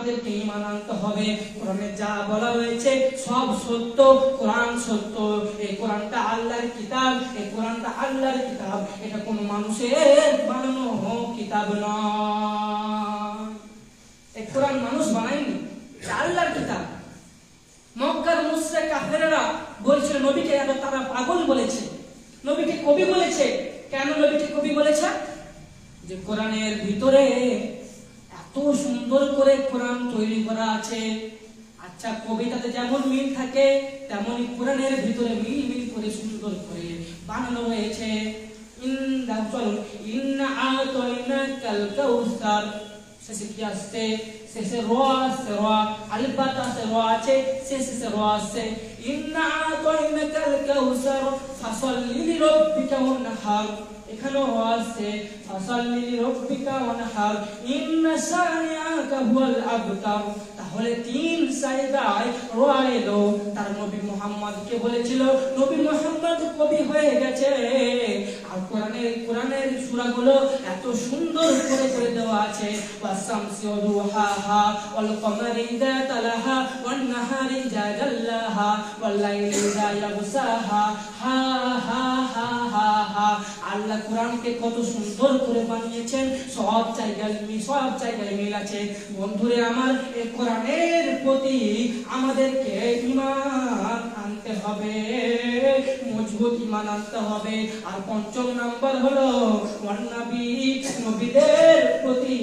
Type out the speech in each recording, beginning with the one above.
আমাদেরকে ঈমান আনতে হবে। কোরআনে যা বলা হয়েছে সব সত্য, কোরআন সত্য। এই কোরআনটা আল্লাহর কিতাব, এই কোরআনটা আল্লাহর কিতাব, এটা কোনো মানুষের বানানো কিতাব নয়। এই কোরআন মানুষ বানায়নি, এটা আল্লাহর কিতাব। মক্কার মুশরিক কাফেররা বলছিল নবীকে তারা পাগল বলেছে, নবীকে কবি বলেছে। কেন নবীকে কবি বলেছে? যে কোরআনের ভিতরে এত সুন্দর করে কোরআন তৈরি করা আছে। আচ্ছা, কবিতাতে যেমন মিল থাকে তেমনি কোরআনের ভিতরে মিল মিল করে সুন্দর করে বানানো হয়েছে। ইন্না আতাইনাকাল কাউসার, শেষে কি আসছে? শেষে র আসছে, র আলিফ আছে, র আছে, শেষে র আসছে। ইন্না আতাইনাকাল কাউসার ফাসাল্লি লিরাব্বিকা ওয়ানহার, এখানেও আসছে ফাসাল্লি লিরাব্বিকা ওয়ানহার ইন্না শানিআকা হুয়াল আবতার। তাহলে তিন জায়গায় র এলো। তার নবী মুহাম্মদকে বলেছিল নবী মুহাম্মদ কবি হয়ে গেছে। আর কোরআনের সূরাগুলো এত সুন্দর করে দেওয়া আছে। ওয়াস-শামসি ওয়া দুহাহা ওয়াল কমারি ইযা তালাহা ওয়ান নাহারি ইযা জাল্লাহা ওয়াল লাইলি ইযা ইয়াগশাহা, হা হা হা হা হা। আল্লাহ কোরআনকে কত সুন্দর করে বানিয়েছেন, সব জায়গায় মিল আছে। বন্ধুরে আমার, এই কোরআনের প্রতি আমাদেরকে ঈমান আনতে হবে, মজবুত ঈমান আনতে হবে। আর পঞ্চম নাম্বার হলো নবীদের প্রতি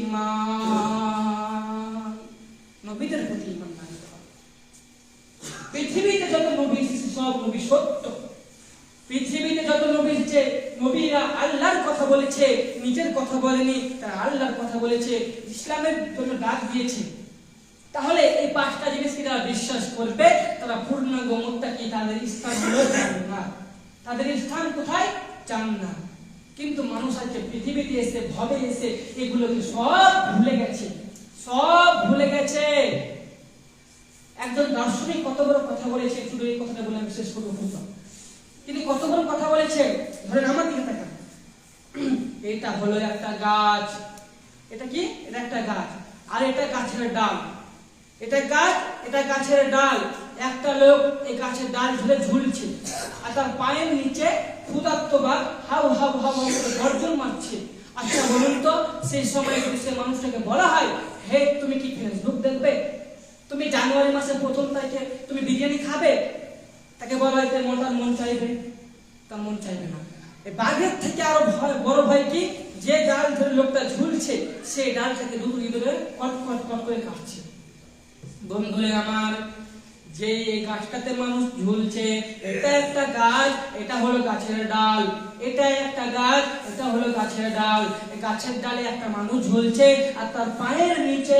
ঈমান, নবীদের প্রতি ঈমান আনতে হবে। পৃথিবীতে যত নবী এসেছে সব নবী সত্য। পৃথিবীতে যত নবী এসেছে নবীরা আল্লাহর কথা বলেছে, নিজের কথা বলেনি, তারা আল্লাহর কথা বলেছে, ইসলামের জন্য ডাক দিয়েছে। তাহলে এই পাঁচটা জিনিসকে যারা বিশ্বাস করবে তারা পূর্ণাঙ্গ মুত্তাকি, তাদের স্থান হলো জান্নাত। তাদের স্থান কোথায়? জান্নাত। কিন্তু মানুষ আজকে পৃথিবীতে এসে ভবে এসে এগুলোকে সব ভুলে গেছে। একজন দার্শনিক কত বড় কথা বলেছে, শুধু এই কথাটা বলে আমি শেষ করবো। তিনি কত বড় কথা বলেছে, ধরেন আমার দিকে তাকান। এটা হলো একটা গাছ, এটা কি? এটা একটা গাছ, আর এটা গাছের ডাল। এটা গাছ, এটা গাছের ডাল। একটা লোক এই গাছের ডাল ধরে ঝুলছে, আর তার পায়ের নিচে ক্ষুধার্ত বাঘ হাউ হাউ হাউ করে গর্জন মারছে। আচ্ছা বলুন তো, সেই সময় যদি সে মানুষটাকে বলা হয়, হে তুমি কি ফেসবুক দেখবে? তুমি জানুয়ারি মাসের 1 তারিখে তুমি বিরিয়ানি খাবে? তাকে বলা হয় তার মন চাইবে? তার মন চাইবে না। এই বাঘের থেকে আরো বড় ভয় কি? যে ডাল ধরে লোকটা ঝুলছে সেই ডালটাকে দুটো ইঁদুরে কট কট কট করে কাটছে। বন্ধুরে আমার, যে এই গাছটাতে মানুষ ঝুলছে, এটা একটা গাছ, এটা হলো গাছের ডাল। এটা একটা গাছ, এটা হলো গাছের ডাল। এই গাছের ডালে একটা মানুষ ঝুলছে, আর তার পায়ের নিচে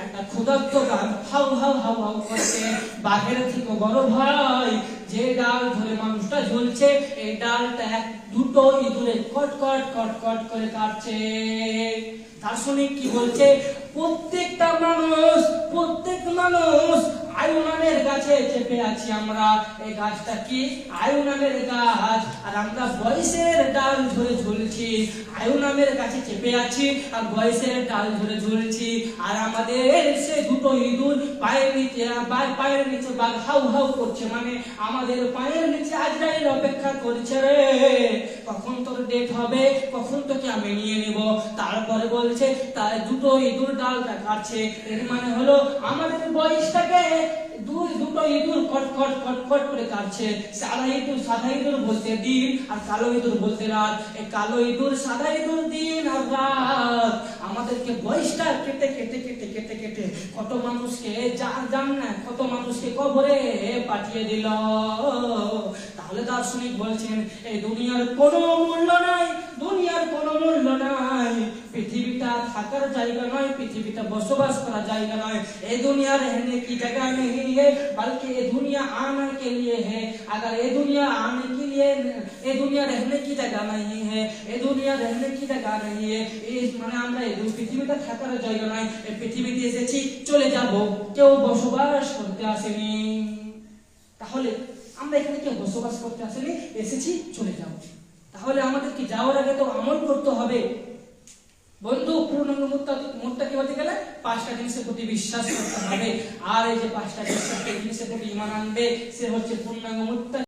একটা ক্ষুধার্ত বাঘ হাউ হাউ হাউ হাউ করছে। বাঘের থেকে বড় ভাই যে ডাল ধরে মানুষটা ঝুলছে, এই ডালটা দুটো ইঁদুরে কট কট কট কট করে কাটছে। দার্শনিক কি বলছে? প্রত্যেক মানুষ আয়ু নামের গাছে চেপে আছি আমরা। এই গাছটা কি? আয়ু নামের গাছ, আর আমরা বয়সের ডাল ধরে ঝুলছি। আয়ু নামের গাছে চেপে আছি আর বয়সের ডাল ধরে ঝুলছি। আর আমাদের সে দুটো ইঁদুর পায়ের নিচে বাঘ হাউ হাউ করছে, মানে আমাদের পায়ের নিচে আজরাইল অপেক্ষা করছে রে, কখন তোর ডেট হবে, কখন তোকে আমি নিয়ে নেব। তারপরে বলছে তার দুটো ইঁদুর ডালটা কাটছে। এর মানে হলো আমাদের বয়সটাকে দুটো ইঁদুর কট কট কট কট করে কাটছে। সাদা ইঁদুর বলতে দিন, আর কালো ইঁদুর বলতে রাত। এই কালো ইঁদুর, সাদা ইঁদুর দিন আর রাত আমাদেরকে বয়সটা কেটে কেটে কেটে কেটে কেটে কত মানুষকে কত মানুষকে কবরে পাঠিয়ে দিল। তাহলে দার্শনিক বলছেন এই দুনিয়ার কোনো মূল্য নাই, দুনিয়ার কোনো মূল্য নাই। পৃথিবীটা থাকার জায়গা নয়, পৃথিবীটা বসবাস করার জায়গা নয়। এই दुनिया रहने की जगह नहीं है, बल्कि ये दुनिया आने के लिए है। अगर ये दुनिया आने के लिए, ये दुनिया रहने की जगह नहीं है, ये दुनिया रहने की जगह नहीं है। इस মানে আমরা এই পৃথিবীটা থাকার জায়গা নয়। এই পৃথিবীতে এসেছি, চলে যাব, কেউ বসবাস করতে আসেনি। তাহলে আমরা এখানে কেউ বসবাস করতে আসেনি, এসেছি, চলে যাব। তাহলে আমাদের কি যাওয়ার আগে তো আমল করতে হবে। বন্ধু পূর্ণাঙ্গ মুত্তাকি হতে গেলে পাঁচটা জিনিসের প্রতি বিশ্বাস করতে হবে, আর এই যে পাঁচটা জিনিসের প্রতি ঈমান আনবে সে হচ্ছে পূর্ণাঙ্গ মুত্তাকি।